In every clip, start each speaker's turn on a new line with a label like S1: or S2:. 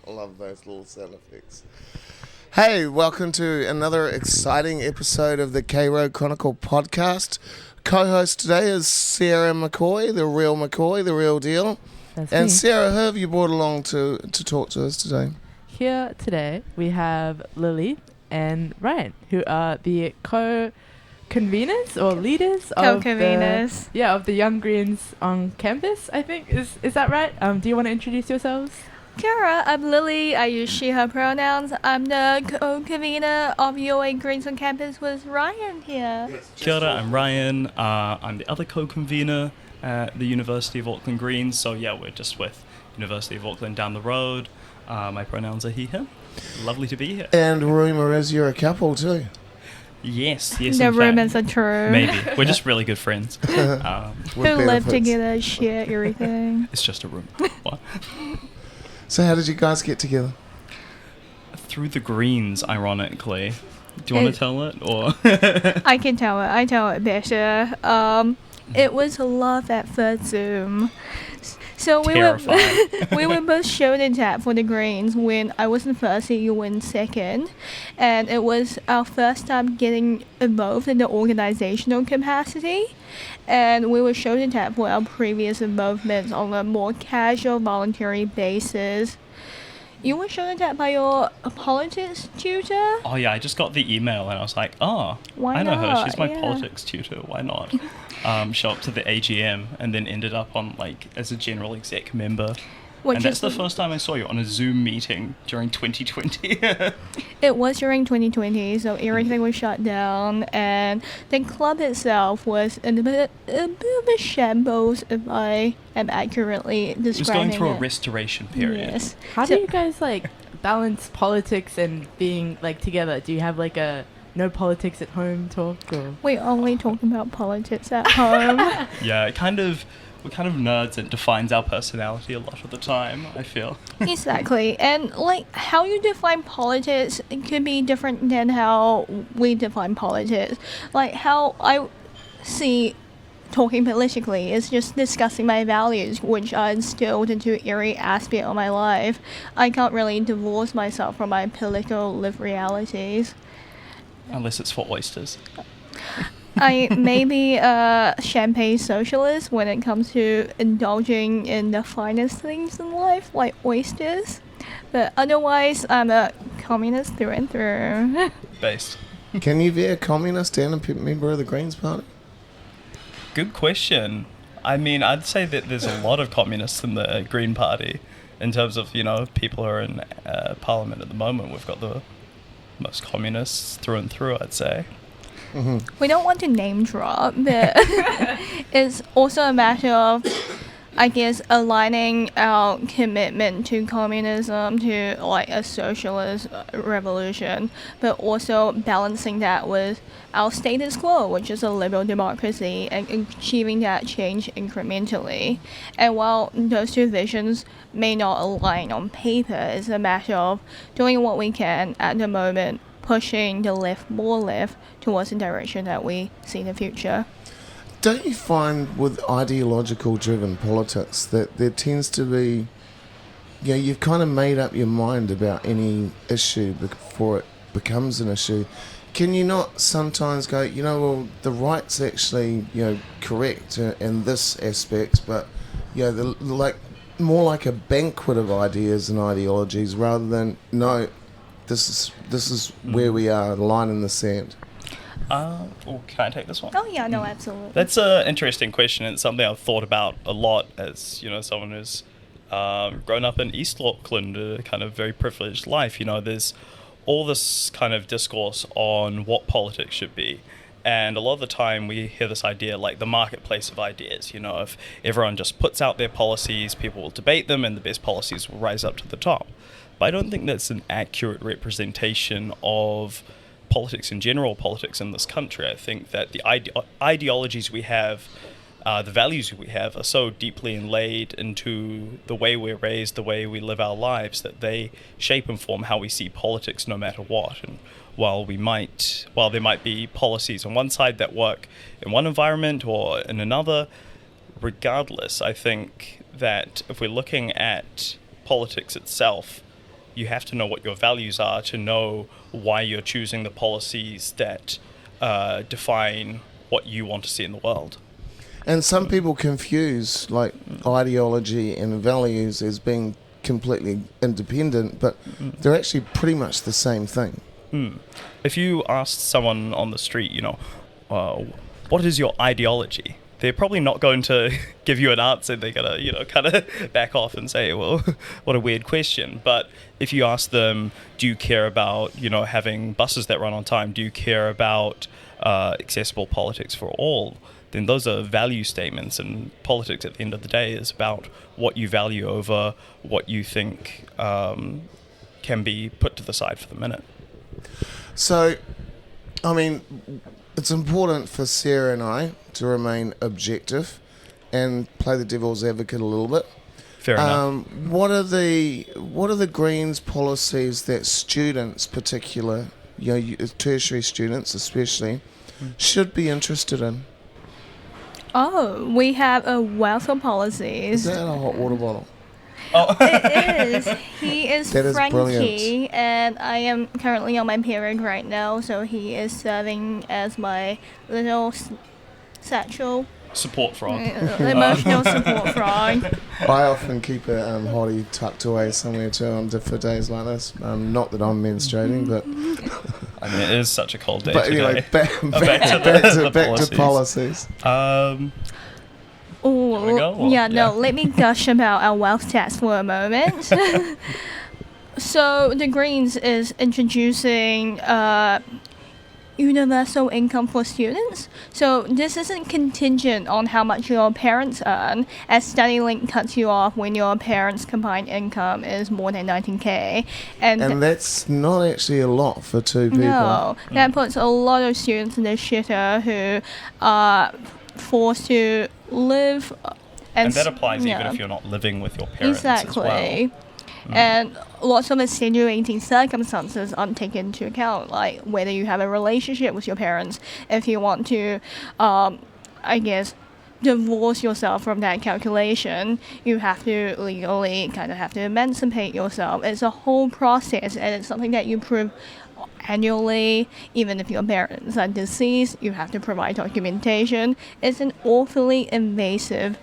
S1: I love those little sound effects. Hey, welcome to another exciting episode of the Chronicle podcast. Co-host today is Sarah McCoy, the real deal.
S2: That's
S1: and
S2: me.
S1: Sarah, who have you brought along to talk to us today?
S2: Here today we have Lily and Ryan, who are the co-conveners or leaders of the Young Greens on campus, I think. Is that right? Do you want to introduce yourselves?
S3: Kara, I'm Lily. I use she, her pronouns. I'm the co-convener of UoA Greens on campus with Ryan here.
S4: Kia ora, I'm Ryan. I'm the other co-convener at the University of Auckland Greens. So yeah, we're just with University of Auckland down the road. My pronouns are he, him. Lovely to be here.
S1: And rumour is you're a couple too.
S4: Yes.
S3: The rumors are true.
S4: Maybe. We're just really good friends.
S3: Who live together, share everything.
S4: It's just a rumor. What?
S1: So how did you guys get together?
S4: Through the Greens, ironically. Do you want to tell it, or?
S3: I can tell it. I tell it better. It was love at first Zoom. So we were both shown in tap for the Greens when I was in first and you were in second, and it was our first time getting involved in the organizational capacity, and we were shown in tap for our previous involvements on a more casual voluntary basis. You were shown in tap by your politics tutor?
S4: Oh yeah, I just got the email and I was like, I know her. She's my politics tutor. Why not? Show up to the AGM and then ended up on as a general exec member. And that's the first time I saw you on a Zoom meeting during 2020.
S3: It was during 2020, so everything was shut down, and the club itself was in a bit of a shambles, if I am accurately describing it.
S4: It was going through a restoration period.
S3: Yes.
S2: How do you guys balance politics and being together? Do you have a no politics at home talk? Or?
S3: We only talk about politics at home.
S4: Yeah, we're kind of nerds. It defines our personality a lot of the time, I feel.
S3: Exactly. And how you define politics could be different than how we define politics. How I see talking politically is just discussing my values, which are instilled into every aspect of my life. I can't really divorce myself from my political lived realities.
S4: Unless it's for oysters.
S3: I may be a champagne socialist when it comes to indulging in the finest things in life, like oysters. But otherwise, I'm a communist through and through.
S4: Based.
S1: Can you be a communist and a member of the Greens Party?
S4: Good question. I mean, I'd say that there's a lot of communists in the Green Party in terms of, people who are in Parliament at the moment. We've got the most communists through and through, I'd say.
S1: Mm-hmm.
S3: We don't want to name drop, but it's also a matter of, I guess, aligning our commitment to communism to a socialist revolution, but also balancing that with our status quo, which is a liberal democracy, and achieving that change incrementally. And while those two visions may not align on paper, it's a matter of doing what we can at the moment, pushing the more left towards the direction that we see in the future.
S1: Don't you find with ideological driven politics that there tends to be, you've kind of made up your mind about any issue before it becomes an issue? Can you not sometimes go, the right's actually, correct in this aspect, but, more like a banquet of ideas and ideologies rather than, no, this is where we are, the line in the sand.
S4: Can I take this one?
S3: Oh yeah, no, absolutely.
S4: That's an interesting question. It's something I've thought about a lot as, someone who's grown up in East Auckland, a kind of very privileged life. There's all this kind of discourse on what politics should be. And a lot of the time we hear this idea the marketplace of ideas. If everyone just puts out their policies, people will debate them and the best policies will rise up to the top. But I don't think that's an accurate representation of politics in general, politics in this country. I think that the ideologies we have, the values we have, are so deeply inlaid into the way we're raised, the way we live our lives, that they shape and form how we see politics no matter what. And while there might be policies on one side that work in one environment or in another, regardless, I think that if we're looking at politics itself, you have to know what your values are to know why you're choosing the policies that define what you want to see in the world.
S1: And some people confuse like ideology and values as being completely independent, but they're actually pretty much the same thing.
S4: If you asked someone on the street, what is your ideology? They're probably not going to give you an answer. They're going to, kind of back off and say, well, what a weird question. But if you ask them, do you care about, having buses that run on time? Do you care about accessible politics for all? Then those are value statements, and politics at the end of the day is about what you value over what you think can be put to the side for the minute.
S1: So, I mean, it's important for Sarah and I to remain objective and play the devil's advocate a little bit.
S4: Fair enough.
S1: What are the Greens policies that students, particular, tertiary students especially, should be interested in?
S3: Oh, we have a wealth of policies.
S1: Is that a hot water bottle?
S3: Oh. It is. He is
S1: that
S3: Frankie,
S1: brilliant.
S3: And I am currently on my period right now, so he is serving as my little satchel.
S4: Support frog.
S3: Emotional support frog.
S1: I often keep a hottie tucked away somewhere too for days like this. Not that I'm menstruating, but...
S4: I mean, it is such a cold day
S1: but
S4: today.
S1: anyway, back to policies.
S3: Let me gush about our wealth tax for a moment. So the Greens is introducing universal income for students. So this isn't contingent on how much your parents earn, as StudyLink cuts you off when your parents' combined income is more than 19K. And
S1: that's not actually a lot for two people.
S3: No, that puts a lot of students in the shitter who are forced to live.
S4: And that applies even if you're not living with your parents as well.
S3: And lots of extenuating circumstances aren't taken into account, like whether you have a relationship with your parents, if you want to, divorce yourself from that calculation, you have to legally kind of have to emancipate yourself. It's a whole process, and it's something that you prove annually. Even if your parents are deceased, you have to provide documentation. It's an awfully invasive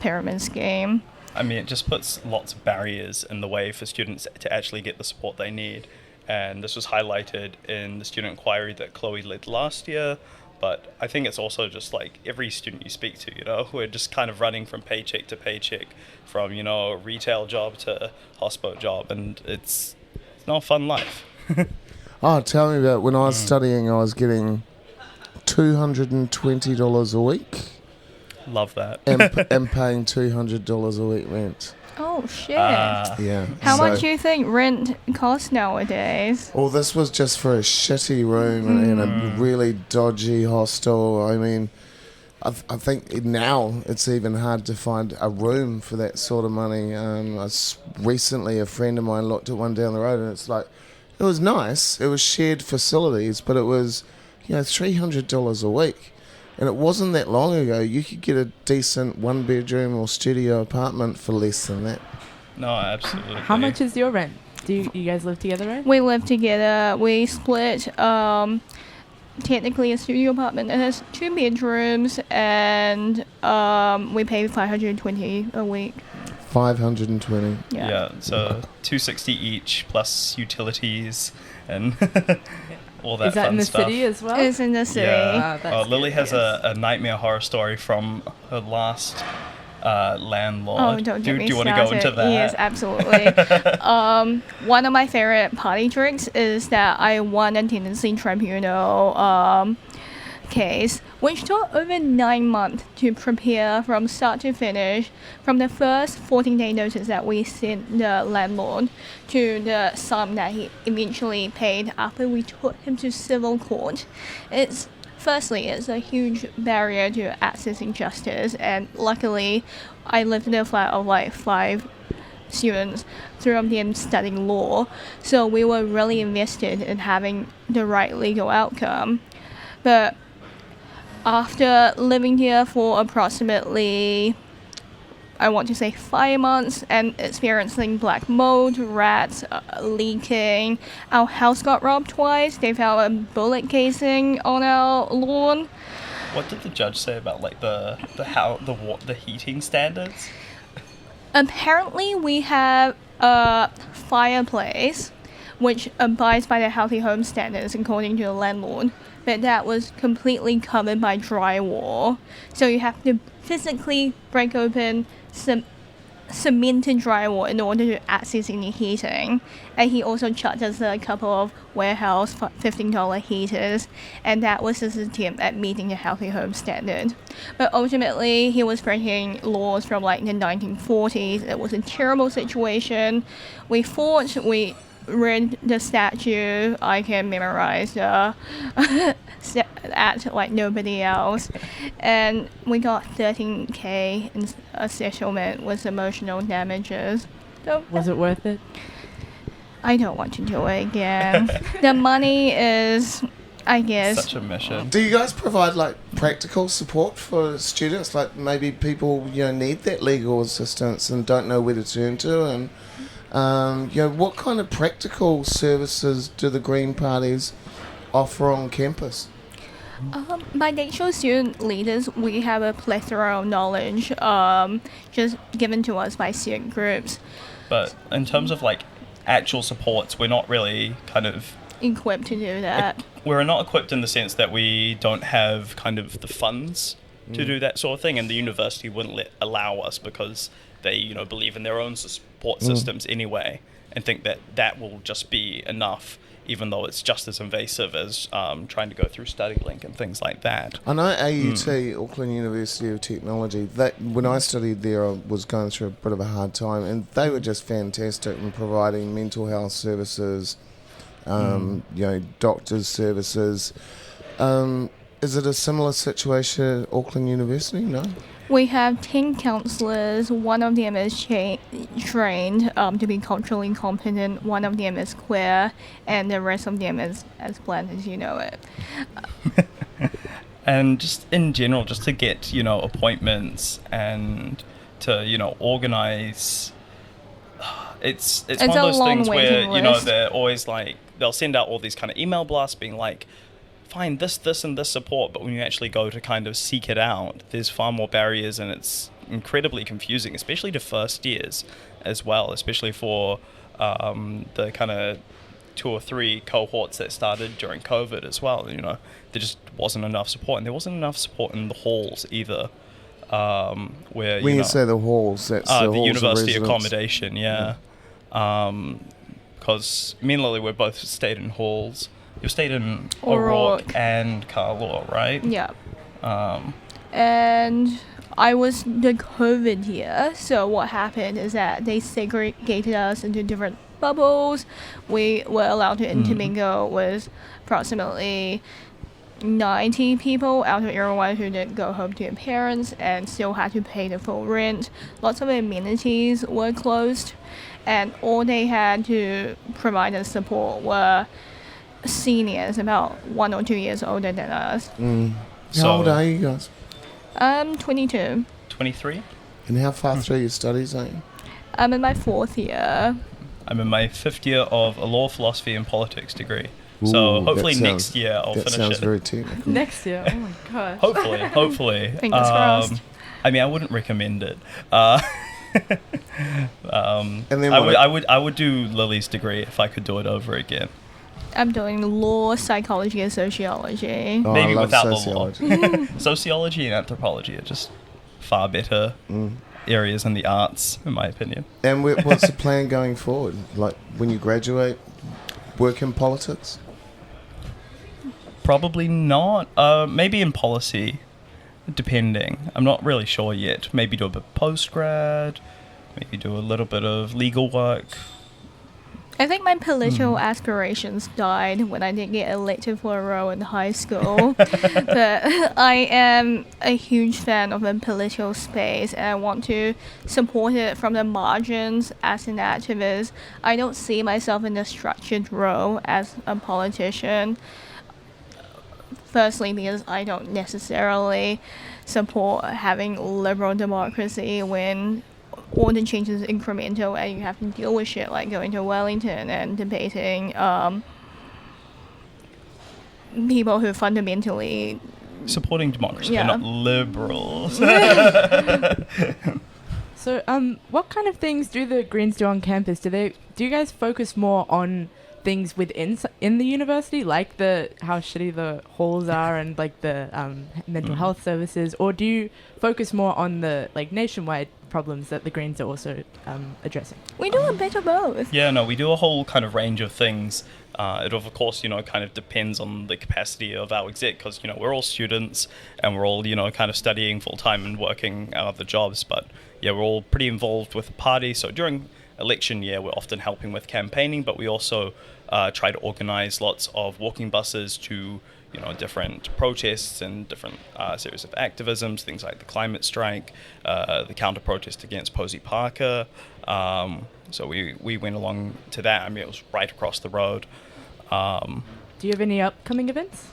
S3: pyramid scheme.
S4: I mean, it just puts lots of barriers in the way for students to actually get the support they need. And this was highlighted in the student inquiry that Chloe led last year. But I think it's also just like every student you speak to, we're just kind of running from paycheck to paycheck, from, a retail job to a hospo job. And it's not a fun life.
S1: Oh, tell me about when I was studying, I was getting $220 a week.
S4: Love that.
S1: and paying $200 a week rent.
S3: Oh, shit.
S1: Yeah.
S3: How much do you think rent costs nowadays?
S1: Well, this was just for a shitty room in a really dodgy hostel. I mean, I think now it's even hard to find a room for that sort of money. Recently, a friend of mine looked at one down the road, and it's like, it was nice. It was shared facilities, but it was, $300 a week. And it wasn't that long ago. You could get a decent one-bedroom or studio apartment for less than that.
S4: No, absolutely.
S2: How much is your rent? Do you guys live together, right?
S3: We live together. We split technically a studio apartment. It has 2 bedrooms, and we pay $520 a week.
S1: $520.
S3: Yeah.
S4: So $260 each plus utilities and all that.
S2: Is that
S4: fun
S2: in the
S4: stuff.
S2: city as well?
S3: It's in the city.
S4: Yeah. Lily has a nightmare horror story from her last landlord.
S3: Oh, don't get me
S4: do you want to go into that?
S3: Yes, absolutely. One of my favorite party tricks is that I won a tenancy tribunal case, which took over 9 months to prepare from start to finish, from the first 14-day notice that we sent the landlord to the sum that he eventually paid after we took him to civil court. Firstly, it's a huge barrier to accessing justice, and luckily I lived in a flat of like 5 students, 3 of them studying law, so we were really invested in having the right legal outcome. But after living here for approximately I want to say 5 months, and experiencing black mold, rats leaking. Our house got robbed twice. They found a bullet casing on our lawn.
S4: What did the judge say about like the heating standards?
S3: Apparently, we have a fireplace which abides by the healthy home standards according to the landlord, but that was completely covered by drywall. So you have to physically break open some cemented drywall in order to access any heating. And he also charged us a couple of warehouse $15 heaters, and that was his attempt at meeting the healthy home standard. But ultimately, he was breaking laws from like the 1940s. It was a terrible situation. We fought, we read the statute. I can memorize the act like nobody else, and we got $13,000 in a settlement with emotional damages. So
S2: Was it worth it?
S3: I don't want to do it again. The money is, I guess.
S4: Such a mission.
S1: Do you guys provide like practical support for students? Like maybe people need that legal assistance and don't know where to turn to, and what kind of practical services do the Green parties offer on campus?
S3: By nature, student leaders, we have a plethora of knowledge just given to us by student groups.
S4: But in terms of like actual supports, we're not really kind of
S3: Equipped to do that.
S4: We're not equipped in the sense that we don't have kind of the funds to do that sort of thing, and the university wouldn't allow us because they believe in their own support systems anyway, and think that that will just be enough, even though it's just as invasive as trying to go through StudyLink and things like that.
S1: I know AUT, Auckland University of Technology, that when I studied there, I was going through a bit of a hard time, and they were just fantastic in providing mental health services, doctors' services. Is it a similar situation at Auckland University? No?
S3: We have 10 counsellors. One of them is trained to be culturally competent. One of them is queer, and the rest of them is as bland as you know it.
S4: And just in general, just to get appointments and to organise. It's one of those things where they're always like they'll send out all these kind of email blasts being like, find this, and this support, but when you actually go to kind of seek it out, there's far more barriers, and it's incredibly confusing, especially to first years as well, especially for the kind of 2 or 3 cohorts that started during COVID as well. There just wasn't enough support, and there wasn't enough support in the halls either. Where
S1: when you say the halls, that's the halls
S4: university
S1: of
S4: accommodation, yeah. Because me and Lily, we both stayed in halls. You stayed in O'Rourke and Karlua, right?
S3: Yeah. And I was the COVID year, so what happened is that they segregated us into different bubbles. We were allowed to intermingle with approximately 90 people out of everyone who didn't go home to their parents and still had to pay the full rent. Lots of amenities were closed, and all they had to provide us support were seniors, about 1 or 2 years older than us.
S1: How old are you guys?
S3: 22.
S4: 23?
S1: And how far through your studies are you?
S3: I'm in my 4th year.
S4: I'm in my 5th year of a law, philosophy, and politics degree. So hopefully next year I'll finish it.
S1: That sounds very technical.
S2: Next year, oh my gosh.
S4: Hopefully.
S3: Fingers crossed.
S4: I mean, I wouldn't recommend it.
S1: And then
S4: I would do Lily's degree if I could do it over again.
S3: I'm doing law, psychology, and sociology.
S1: Oh,
S4: Maybe
S1: I love
S4: without
S1: sociology.
S4: the law. Sociology and anthropology are just far better areas in the arts, in my opinion.
S1: And what's the plan going forward? Like when you graduate, work in politics?
S4: Probably not. Maybe in policy, depending. I'm not really sure yet. Maybe do a bit of post-grad, maybe do a little bit of legal work.
S3: I think my political aspirations died when I didn't get elected for a role in high school. But I am a huge fan of the political space, and I want to support it from the margins as an activist. I don't see myself in a structured role as a politician. Firstly, because I don't necessarily support having liberal democracy when all the changes incremental, and you have to deal with shit like going to Wellington and debating people who fundamentally
S4: supporting democracy,
S3: Yeah.
S4: they're not liberals.
S2: So, what kind of things do the Greens do on campus? Do you guys focus more on things in the university, like how shitty the halls are and like the mental health services, or do you focus more on the like nationwide problems that the Greens are also addressing?
S3: We do a bit of both.
S4: Yeah, no, we do a whole kind of range of things. It of course, kind of depends on the capacity of our exec, because, we're all students and we're all, kind of studying full time and working our other jobs. But yeah, we're all pretty involved with the party. So during election year, we're often helping with campaigning, but we also try to organize lots of walking buses to, different protests and different series of activisms, things like the climate strike, the counter protest against Posey Parker. So we went along to that. I mean, it was right across the road.
S2: Do you have any upcoming events?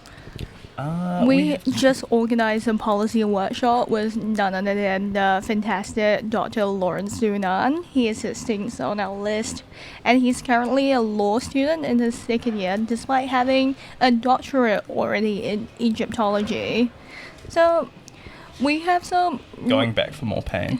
S3: We just organized a policy workshop with none other than the fantastic Dr. Lawrence Dunan. He is assisting on our list, and he's currently a law student in his second year, despite having a doctorate already in Egyptology. So we have some
S4: going back for more pain.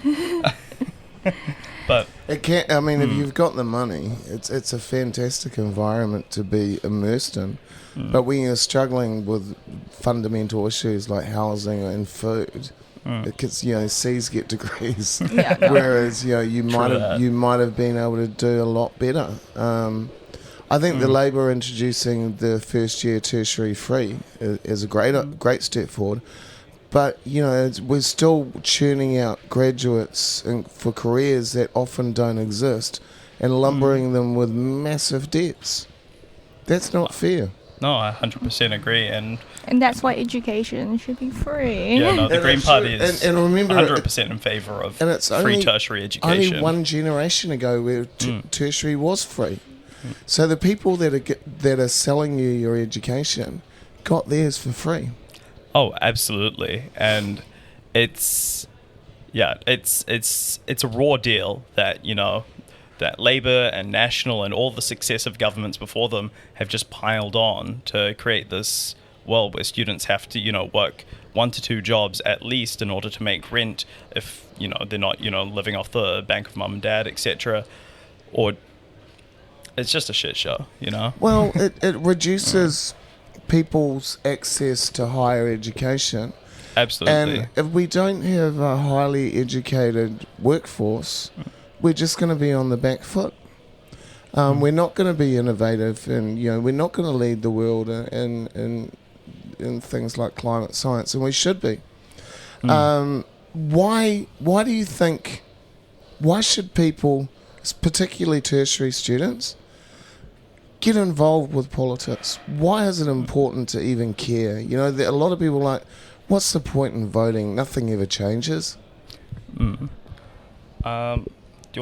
S4: But
S1: it can't. I mean, if you've got the money, it's a fantastic environment to be immersed in. But when you're struggling with fundamental issues like housing and food, because C's get degrees,
S3: Yeah, no.
S1: whereas you might have been able to do a lot better. I think the Labor introducing the first year tertiary free is a great step forward. But we're still churning out graduates for careers that often don't exist, and lumbering them with massive debts. That's not fair.
S4: No, I 100% agree, and
S3: that's why education should be free.
S4: yeah, no, the Green Party is
S1: and remember,
S4: 100% in favour of free tertiary education.
S1: Only one generation ago, where tertiary was free. So the people that are selling you your education got theirs for free.
S4: Oh, absolutely, and it's a raw deal that that Labour and National and all the successive governments before them have just piled on to create this world where students have to work 1 to 2 jobs at least in order to make rent if they're not living off the bank of mum and dad, etc. Or it's just a shit show.
S1: Well, it reduces people's access to higher education.
S4: Absolutely.
S1: And if we don't have a highly educated workforce, we're just going to be on the back foot. We're not going to be innovative, and we're not going to lead the world in things like climate science, and we should be. Why do you think? Why should people, particularly tertiary students, get involved with politics? Why is it important to even care? A lot of people are like, what's the point in voting? Nothing ever changes.
S4: Do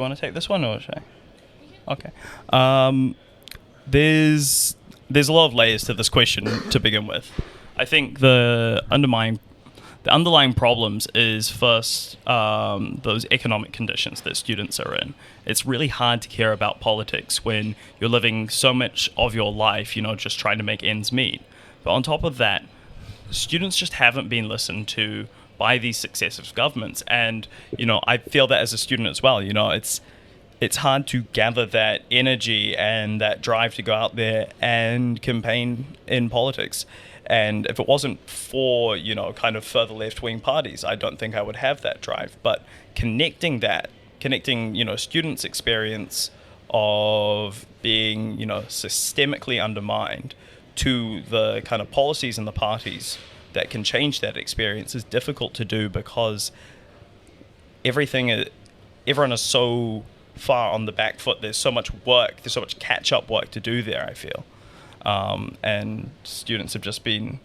S4: you want to take this one, or should I? Okay. There's a lot of layers to this question to begin with. I think the underlying problems is first those economic conditions that students are in. It's really hard to care about politics when you're living so much of your life, just trying to make ends meet. But on top of that, students just haven't been listened to by these successive governments, and I feel that as a student as well. It's hard to gather that energy and that drive to go out there and campaign in politics. And if it wasn't for kind of further left-wing parties, I don't think I would have that drive. But connecting students' experience of being systemically undermined to the kind of policies and the parties that can change that experience is difficult to do, because everyone is so far on the back foot. There's so much work, there's so much catch-up work to do there, I feel. And students have just been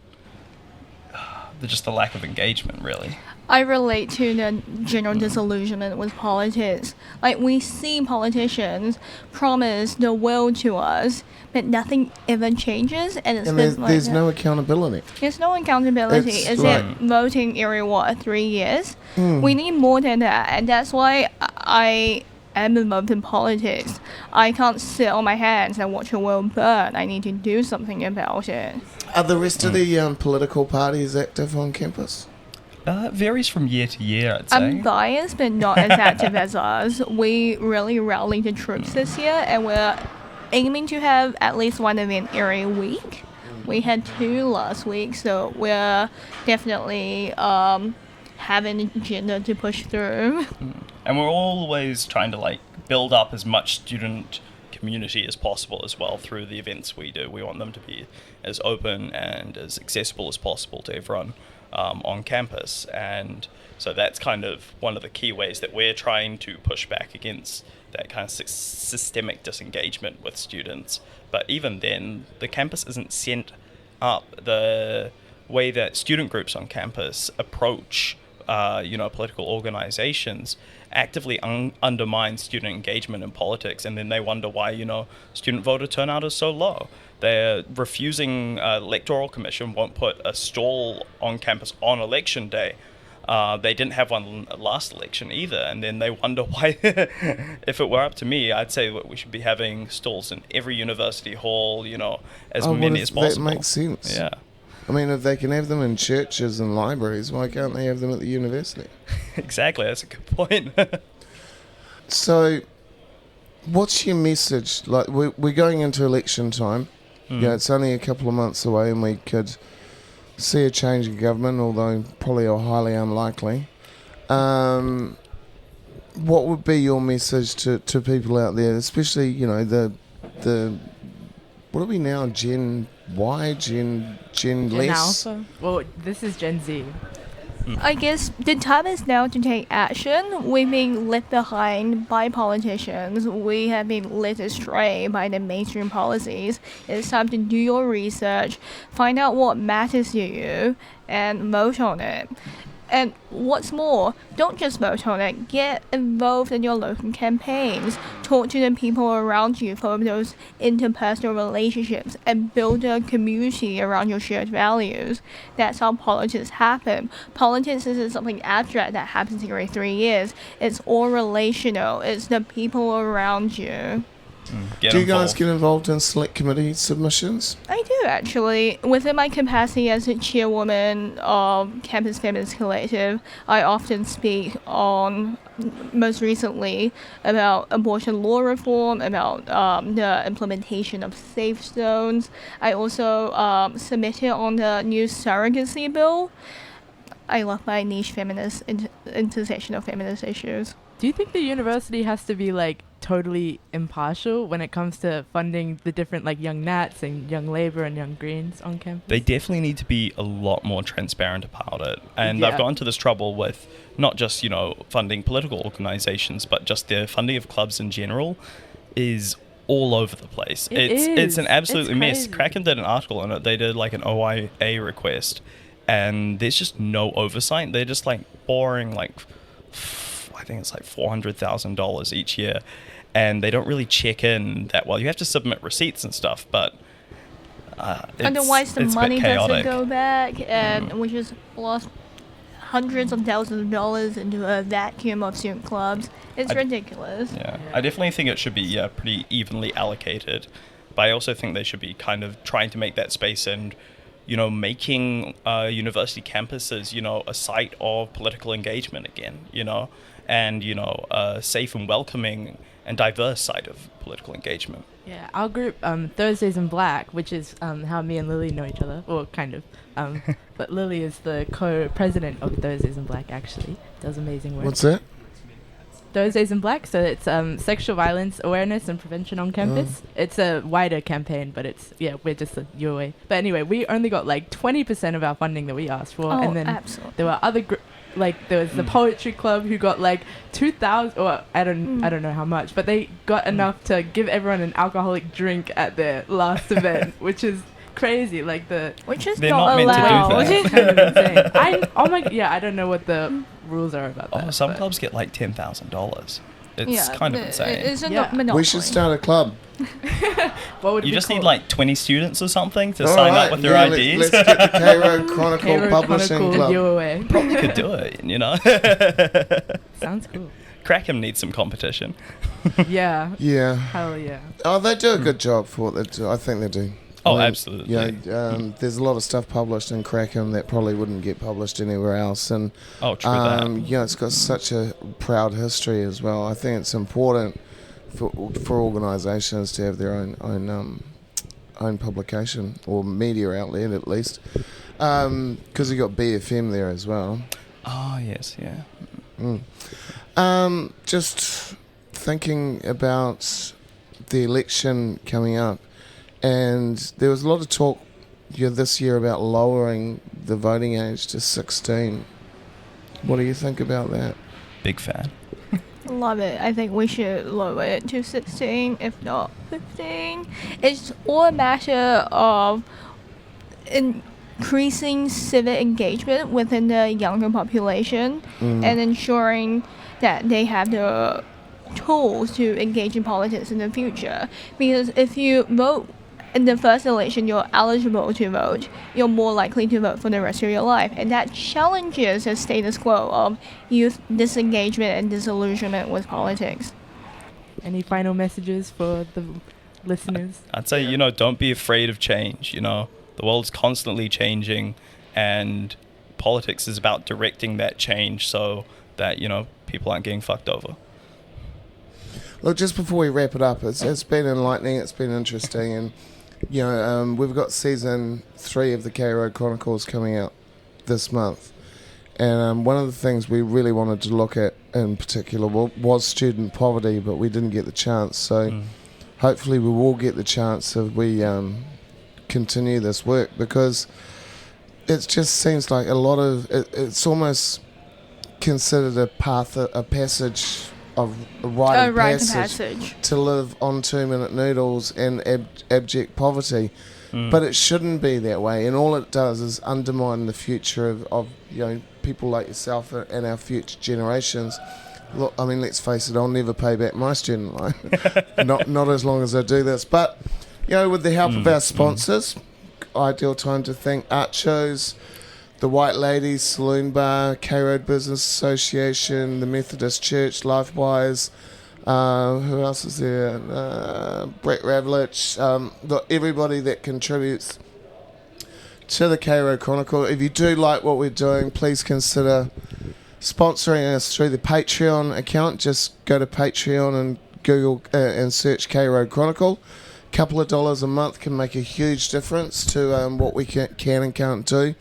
S4: just the lack of engagement, really.
S3: I relate to the general disillusionment with politics. Like, we see politicians promise the world to us, but nothing ever changes, and
S1: there's no accountability.
S3: There's no accountability. Is it voting every 3 years? We need more than that, and that's why I am involved in politics. I can't sit on my hands and watch the world burn. I need to do something about it.
S1: Are the rest of the political parties active on campus?
S4: It varies from year to year, I'd say.
S3: I'm biased, but not as active as us. We really rallied the troops this year, and we're aiming to have at least one event every week. We had 2 last week, so we're definitely having an agenda to push through.
S4: And we're always trying to like build up as much student community as possible as well through the events we do. We want them to be as open and as accessible as possible to everyone on campus, and so that's kind of one of the key ways that we're trying to push back against that kind of systemic disengagement with students. But even then, the campus isn't set up the way that student groups on campus approach political organizations actively undermine student engagement in politics, and then they wonder why student voter turnout is so low. They're refusing electoral commission won't put a stall on campus on election day. They didn't have one last election either, and then they wonder why. If it were up to me, I'd say that we should be having stalls in every university hall, as many as possible.
S1: That makes sense.
S4: Yeah.
S1: I mean, if they can have them in churches and libraries, why can't they have them at the university?
S4: Exactly, that's a good point.
S1: So, what's your message? Like, we're going into election time. It's only a couple of months away, and we could see a change in government, although probably highly unlikely. What would be your message to people out there, especially the what are we now, Gen Y, Gen less?
S2: Alpha? Well, this is Gen Z.
S3: I guess the time is now to take action. We've been left behind by politicians. We have been led astray by the mainstream policies. It's time to do your research, find out what matters to you, and vote on it. And what's more, don't just vote on it. Get involved in your local campaigns. Talk to the people around you, form those interpersonal relationships, and build a community around your shared values. That's how politics happen. Politics isn't something abstract that happens every 3 years. It's all relational. It's the people around you.
S1: Do you guys get involved in select committee submissions?
S3: I do, actually. Within my capacity as a chairwoman of Campus Feminist Collective, I often speak on, most recently, about abortion law reform, about the implementation of safe zones. I also submitted on the new surrogacy bill. I love my niche feminist intersection of feminist issues.
S2: Do you think the university has to be totally impartial when it comes to funding the different Young Nats and Young Labour and Young Greens on campus?
S4: They definitely need to be a lot more transparent about it. And I've got into this trouble with not just, funding political organisations, but just their funding of clubs in general is all over the place. It's an absolute mess. Kraken did an article on it. They did an OIA request, and there's just no oversight. They're just boring, I think it's $400,000 each year, and they don't really check in that well. You have to submit receipts and stuff, but
S3: otherwise the money doesn't go back, and we just lost hundreds of thousands of dollars into a vacuum of student clubs. It's ridiculous.
S4: Yeah, I definitely think it should be pretty evenly allocated, but I also think they should be kind of trying to make that space and making university campuses a site of political engagement again, and a safe and welcoming and diverse side of political engagement.
S2: Yeah, our group, Thursdays in Black, which is how me and Lily know each other, or kind of. But Lily is the co-president of Thursdays in Black, actually. Does amazing work.
S1: What's that?
S2: Thursdays in Black, so it's sexual violence awareness and prevention on campus. It's a wider campaign, but we're just the UoA. But anyway, we only got 20% of our funding that we asked for, and then
S3: absolutely.
S2: There were other there was the poetry club who got 2,000, or I don't know how much, but they got enough to give everyone an alcoholic drink at their last event, which is crazy.
S3: Which is
S4: they're
S3: not
S4: not
S3: allowed.
S4: meant to do that.
S2: It's kind of insane. I don't know what the rules are about that.
S4: Some clubs get $10,000. It's kind of insane.
S3: It's a monopoly.
S1: We should start a club.
S2: What would
S4: you
S2: it be
S4: just need
S2: called?
S4: 20 students or something to sign up with their IDs.
S1: Let's get the Cairo Chronicle Publishing
S2: Chronicle
S1: Club.
S2: UoA.
S4: Probably could do it,
S2: Sounds cool.
S4: Crackham needs some competition.
S2: Yeah.
S1: Yeah.
S2: Hell yeah.
S1: Oh, they do a good job for what they do. I think they do.
S4: Oh,
S1: I mean,
S4: absolutely.
S1: There's a lot of stuff published in Crackham that probably wouldn't get published anywhere else, and
S4: Oh, true that.
S1: it's got such a proud history as well. I think it's important for organisations to have their own publication or media outlet at least, because you got BFM there as well.
S4: Oh, yes, yeah.
S1: Just thinking about the election coming up. And there was a lot of talk this year about lowering the voting age to 16. What do you think about that?
S4: Big fan.
S3: Love it. I think we should lower it to 16, if not 15. It's all a matter of increasing civic engagement within the younger population and ensuring that they have the tools to engage in politics in the future. Because if you vote in the first election, you're eligible to vote, you're more likely to vote for the rest of your life. And that challenges the status quo of youth disengagement and disillusionment with politics.
S2: Any final messages for the listeners?
S4: I'd say, don't be afraid of change. The world's constantly changing, and politics is about directing that change so that, people aren't getting fucked over.
S1: Look, just before we wrap it up, it's been enlightening, it's been interesting, and we've got season 3 of the Cairo Chronicles coming out this month, and one of the things we really wanted to look at in particular was student poverty, but we didn't get the chance, so hopefully we will get the chance if we continue this work, because it just seems like a lot of it's almost considered a passage of a rite of passage to live on 2-minute noodles and abject poverty, but it shouldn't be that way. And all it does is undermine the future of people like yourself and our future generations. Look, I mean, let's face it, I'll never pay back my student loan, not as long as I do this. But with the help of our sponsors, ideal time to thank Art Shows, the White Ladies Saloon Bar, K-Road Business Association, the Methodist Church, LifeWise, who else is there? Brett Ravlich, everybody that contributes to the K-Road Chronicle. If you do like what we're doing, please consider sponsoring us through the Patreon account. Just go to Patreon and Google and search K-Road Chronicle. A couple of dollars a month can make a huge difference to what we can and can't do.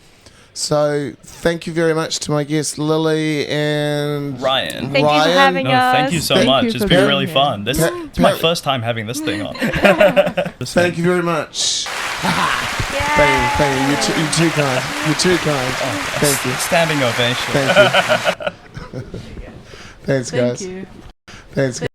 S1: So thank you very much to my guests Lily and
S4: Ryan.
S3: Thank you for having us.
S4: Thank you so much. It's been really fun. This is my first time having this thing on.
S1: Thank you very much. Thank you. You're too kind. You're too kind.
S4: Oh,
S1: thank you.
S4: Standing ovation.
S1: Thank you. Thanks, guys.
S2: Thank you.
S1: Thanks, guys.